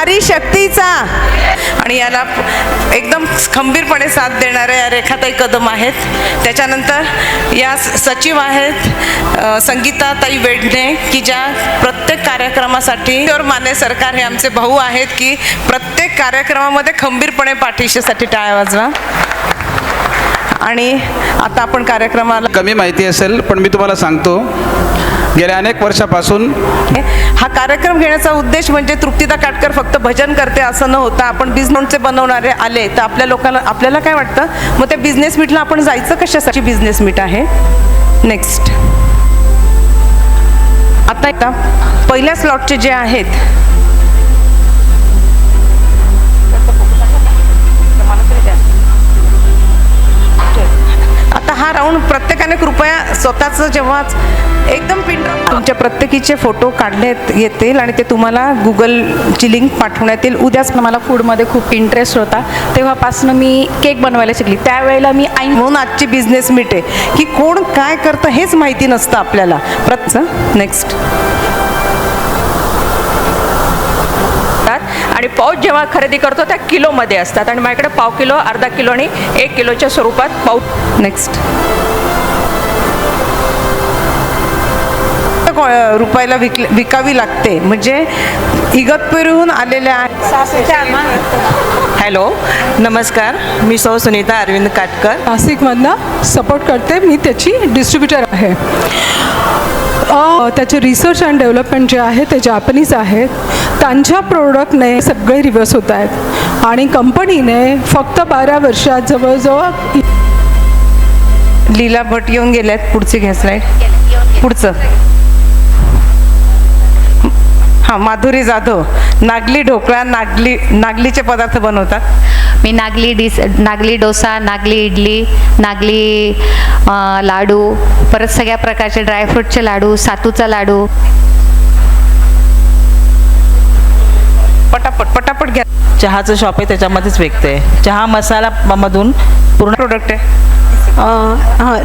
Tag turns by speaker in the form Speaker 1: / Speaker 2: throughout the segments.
Speaker 1: नारी शक्तीचा आणि याला एकदम खंबीरपणे साथ देणाऱ्या रेखाताई कदम आहेत. त्याच्यानंतर या सचिव आहेत संगीताताई वेडणे की ज्या प्रत्येक कार्यक्रमासाठी माने सरकार हे आमचे भाऊ आहेत की प्रत्येक कार्यक्रमामध्ये खंबीरपणे पाठीशीसाठी टाळ्या वाजवा. आणि आता आपण कार्यक्रमाला
Speaker 2: कमी माहिती असेल पण मी तुम्हाला सांगतो, गेल्या अनेक वर्षापासून
Speaker 1: हा कार्यक्रम घेण्याचा उद्देश म्हणजे तृप्तिदा काटकर फक्त भजन करते असं न होता आपण बिझनेसचे बनवणारे आले तर आपल्या लोकांना आपल्याला काय वाटतं मग त्या बिझनेस मीटला आपण जायचं कशासाठी. बिझनेस मीट आहे. नेक्स्ट आता पहिल्या स्लॉटचे जे आहेत आता हा राऊंड प्रत्येकाने कृपया स्वतःचं जेव्हा एकदम पिन तुमच्या प्रत्येकीचे फोटो काढण्यात येतील आणि ते तुम्हाला गुगलची लिंक पाठवण्यात येईल. उद्याच
Speaker 3: मला फूडमध्ये खूप इंटरेस्ट होता तेव्हापासून मी केक बनवायला शिकली. त्यावेळेला मी
Speaker 1: म्हणून आजची बिझनेस मीट आहे की कोण काय करतं हेच माहिती नसतं आपल्याला. नेक्स्ट
Speaker 4: आणि पाऊच जेव्हा खरेदी करतो त्या किलोमध्ये असतात आणि माझ्याकडे पाव किलो, अर्धा किलो आणि 1 किलोच्या स्वरूपात पाऊच.
Speaker 1: नेक्स्ट रुपयाला विकावी लागते म्हणजे इगतपुरीहून आलेल्या.
Speaker 5: हॅलो नमस्कार, मी सौ सुनीता अरविंद काटकर
Speaker 6: नाशिकमधनं सपोर्ट करते. मी त्याची डिस्ट्रीब्युटर आहे. त्याचे रिसर्च अँड डेव्हलपमेंट जे आहे ते जॅपनीज आहेत. त्यांच्या प्रोडक्टने सगळे रिव्हर्स होत आहेत आणि कंपनीने फक्त 12 वर्षात जवळजवळ.
Speaker 1: लीला भट येऊन गेल्यात. पुढची घ्या स्लाईड. पुढचं हां माधुरी जाधव. नागली ढोकळा नागलीचे पदार्थ बनवतात.
Speaker 7: मी नागली डोसा, नागली इडली, नागली लाडू, परत सगळ्या प्रकारचे ड्रायफ्रूटचे लाडू, सातूचा लाडू.
Speaker 1: पटापट घ्या.
Speaker 5: चहाचं शॉप आहे त्याच्यामध्येच विकते. चहा मसाला मधून पूर्ण
Speaker 1: प्रोडक्ट आहे.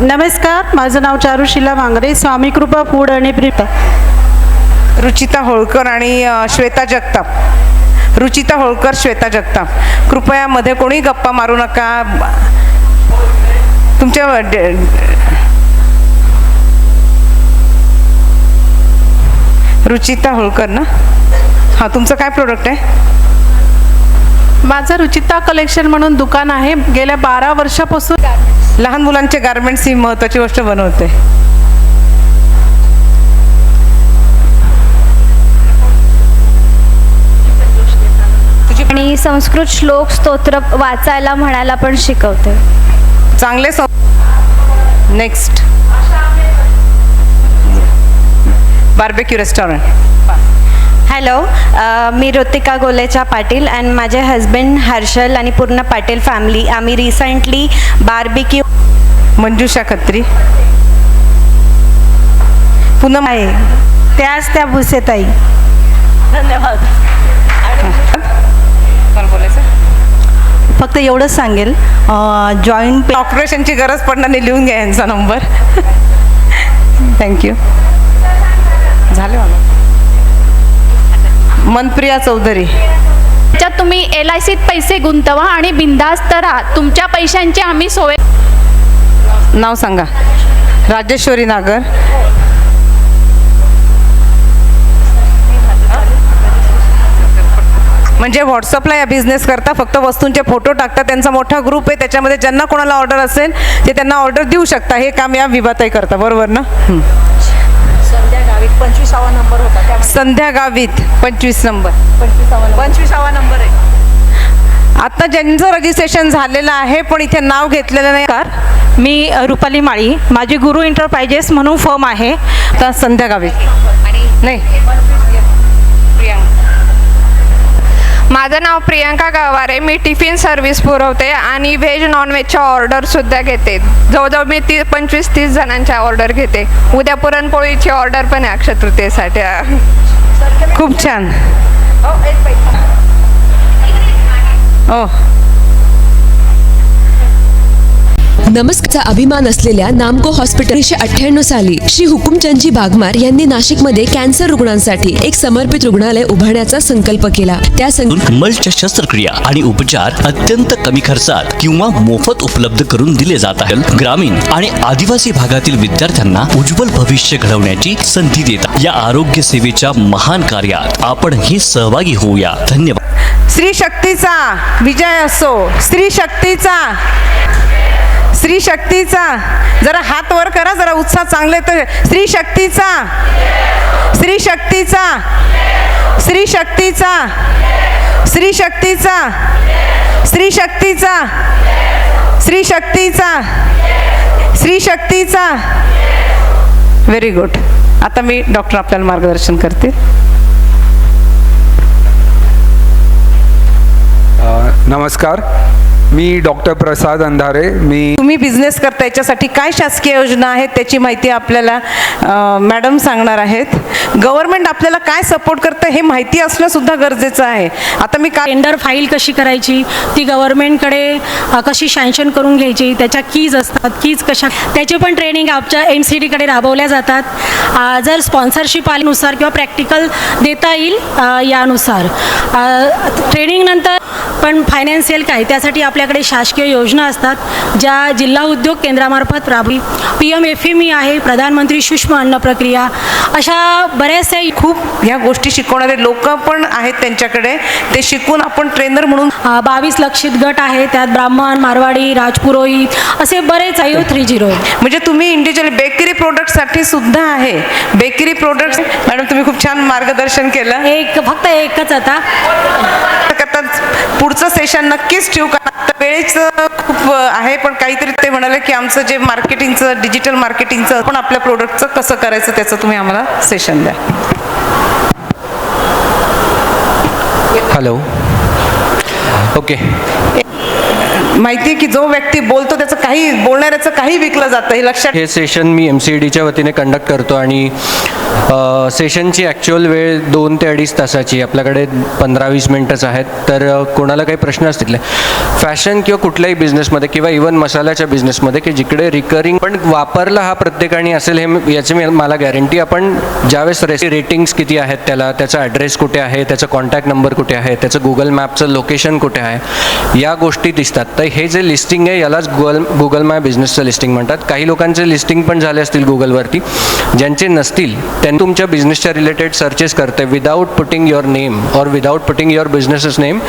Speaker 8: नमस्कार, माझं नाव चारुशिला मांगरे. स्वामी कृपा फूड आणि प्रिपा.
Speaker 1: रुचिता होळकर आणि श्वेता जगताप. रुचिता होळकर, श्वेता जगताप. कृपया मध्ये कोणी गप्पा मारू नका. तुमच्या रुचिता होळकर ना. हां तुमचं काय प्रोडक्ट आहे.
Speaker 3: माझं रुचिता कलेक्शन म्हणून दुकान आहे. गेल्या 12 वर्षापासून
Speaker 1: लहान मुलांचे गारमेंट्स ही महत्त्वाची गोष्ट बनवते.
Speaker 9: आणि संस्कृत श्लोक स्तोत्र वाचायला म्हणायला पण शिकवते.
Speaker 1: चांगले. Next barbecue restaurant.
Speaker 9: Hello, me Ritika Golecha Patil and माझे हजबंड हर्षल आणि पूर्ण पाटील फॅमिली आम्ही रिसेंटली बार्बेक्यू.
Speaker 1: मंजुषा खत्री.
Speaker 8: पुन्हा आहे त्याच त्या भुसेताई.
Speaker 5: धन्यवाद.
Speaker 8: फक्त एवढंच सांगेल जॉईंट
Speaker 1: ऑपरेशनची गरज पडणार नाही. लिहून घ्या यांचा नंबर. थँक्यू. झाले मला. मनप्रिया चौधरी.
Speaker 10: त्याच्यात तुम्ही LICत पैसे गुंतवा आणि बिंदास्त राहा. तुमच्या पैशांची आम्ही सोय.
Speaker 1: नाव सांगा. राजेश्वरी नागर. म्हणजे व्हॉट्सअपला या बिझनेस करता फक्त वस्तूंचे फोटो टाकता. त्यांचा मोठा ग्रुप आहे त्याच्यामध्ये ज्यांना कोणाला ऑर्डर असेल ते त्यांना ऑर्डर देऊ शकता. हे काम या विभाताई करता. बरोबर ना.
Speaker 4: संध्या गावित 25वा नंबर होता.
Speaker 1: संध्या गावित 25 नंबर.
Speaker 4: 25वा नंबर आहे.
Speaker 1: आता ज्यांचं रजिस्ट्रेशन झालेलं आहे पण इथे नाव घेतलेलं नाही.
Speaker 8: मी रुपाली माळी. माझी गुरु एंटरप्राइजेस म्हणून फर्म आहे.
Speaker 1: आता संध्या गावित नाही.
Speaker 11: माझं नाव प्रियांका गावारे. मी टिफिन सर्व्हिस पुरवते आणि व्हेज नॉनव्हेजच्या ऑर्डरसुद्धा घेते. जवळजवळ मी 25-30 जणांच्या ऑर्डर घेते. उद्या पुरणपोळीची ऑर्डर पण आहे अक्षय तृतीयेसाठी.
Speaker 1: खूप छान.
Speaker 12: नमस्कारचा अभिमान असलेल्या नामको हॉस्पिटल 1998 साली श्री हुकुमचंदजी बागमार यांनी नाशिकमध्ये कॅन्सर रुग्णांसाठी एक समर्पित रुग्णालय उभारण्याचा संकल्प केला. त्या
Speaker 13: मल्लच्या शस्त्रक्रिया आणि उपचार अत्यंत कमी खर्चात किंवा मोफत उपलब्ध करून दिले जात आहेत. ग्रामीण आणि आदिवासी भागातील विद्यार्थ्यांना उज्ज्वल भविष्य घडवण्याची संधी देतात. या आरोग्य सेवेच्या महान कार्यात आपणही सहभागी होऊया. धन्यवाद.
Speaker 1: स्त्री शक्तीचा विजय असो. स्त्री शक्तीचा, स्त्री शक्तीचा. जरा हात वर करा, जरा उत्साह चांगले तर. स्त्री शक्तीचा, स्त्री शक्तीचा, स्त्री शक्तीचा, स्त्री शक्तीचा, स्त्री शक्तीचा, स्त्री शक्तीचा, स्त्री शक्तीचा. Very good. आता मी डॉक्टर आपल्याला मार्गदर्शन करते.
Speaker 14: नमस्कार, मी डॉक्टर प्रसाद अंधारे.
Speaker 1: तुम्ही बिझनेस करता, याच्यासाठी काय शासकीय योजना आहेत त्याची माहिती आपल्याला मॅडम सांगणार आहेत. गव्हर्नमेंट आपल्याला काय सपोर्ट करतं हे माहिती असणं सुद्धा गरजेचं आहे. आता मी
Speaker 15: टेंडर फाईल कशी करायची, ती गव्हर्नमेंटकडे कशी सँक्शन करून घ्यायची, त्याच्या कीज असतात, कीज कशा, त्याचे पण ट्रेनिंग आमच्या MCDकडे राबवल्या जातात. जर स्पॉन्सरशिप आल्यानुसार किंवा प्रॅक्टिकल देता येईल यानुसार. ट्रेनिंगनंतर पण फायनान्शियल काय, त्यासाठी आपल्याकडे शासकीय योजना असतात ज्या जिल्हा उद्योग केंद्रामार्फत राबवी. PMFME आहे, प्रधानमंत्री सूक्ष्म अन्न प्रक्रिया. अशा बऱ्याचशा खूप
Speaker 1: ह्या गोष्टी शिकवणारे लोक पण आहेत त्यांच्याकडे. ते शिकून आपण ट्रेनर म्हणून
Speaker 15: 22 लक्षित गट आहे, त्यात ब्राह्मण, मारवाडी, राजपुरोहित असे बरेच IO30.
Speaker 1: म्हणजे तुम्ही इंडिव्हिज्युअल बेकरी प्रोडक्टसाठी सुद्धा आहे. बेकरी प्रोडक्ट्स मॅडम तुम्ही खूप छान मार्गदर्शन केलं.
Speaker 15: फक्त एकच आता
Speaker 1: पुढचं सेशन नक्कीच ठेवू का. वेळेचं खूप आहे, पण काहीतरी ते म्हणाले की आमचं जे मार्केटिंगचं, डिजिटल मार्केटिंगचं पण आपल्या प्रोडक्टचं कसं करायचं त्याचं तुम्ही आम्हाला सेशन द्या.
Speaker 16: हॅलो. ओके.
Speaker 1: माहिती आहे की जो व्यक्ती बोलतो त्याचं काही, बोलणाऱ्याचं काही विकलं जातं हे लक्षात.
Speaker 16: हे सेशन मी MCDच्या वतीने कंडक्ट करतो आणि सेशनची ॲक्च्युअल वेळ 2 ते 2.5 तासाची. आपल्याकडे 15-20 मिनटंच आहेत. तर कोणाला काही प्रश्न असतील फॅशन किंवा कुठल्याही बिझनेसमध्ये किंवा इवन मसाल्याच्या बिझनेसमध्ये की जिकडे रिकरिंग पण वापरला हा प्रत्येकाने असेल हे याची मला गॅरंटी. आपण ज्यावेळेस रेटिंग्स किती आहेत त्याला, त्याचा ॲड्रेस कुठे आहे, त्याचा कॉन्टॅक्ट नंबर कुठे आहे, त्याचं गुगल मॅपचं लोकेशन कुठे आहे, या गोष्टी दिसतात. तर हे जे लिस्टिंग आहे यालाच गुगल माय बिझनेसचं लिस्टिंग म्हणतात. काही लोकांचे लिस्टिंग पण झाले असतील गुगलवरती. ज्यांचे नसतील त्यांनी तुमच्या बिझनेसच्या रिलेटेड सर्चेस करते विदाऊट पुटिंग युअर नेम और विदाऊट पुटिंग युअर बिझनेसच नेम,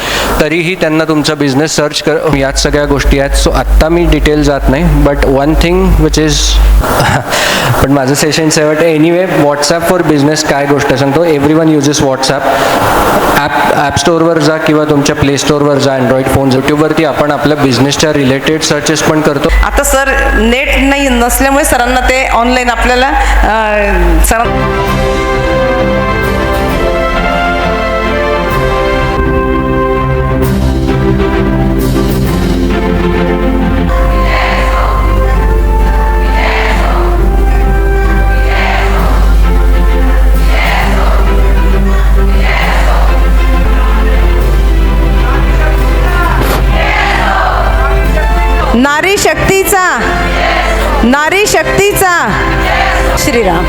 Speaker 16: तरीही त्यांना तुमचा बिझनेस सर्च कर. याच सगळ्या गोष्टी आहेत. सो आत्ता मी डिटेल जात नाही. But one thing which is पण माझं session 7 anyway WhatsApp for business काय गोष्ट सांगतो. Everyone uses WhatsApp. App स्टोअरवर जा किंवा तुमच्या प्ले स्टोअरवर जा अँड्रॉइड फोन. यूट्यूबवरती आपण आपल्या बिझनेसच्या रिलेटेड सर्चेस पण करतो.
Speaker 1: आता सर नेट नाही नसल्यामुळे सरांना ते ऑनलाईन आपल्याला नारी शक्तीचा, नारी शक्तीचा. श्रीराम.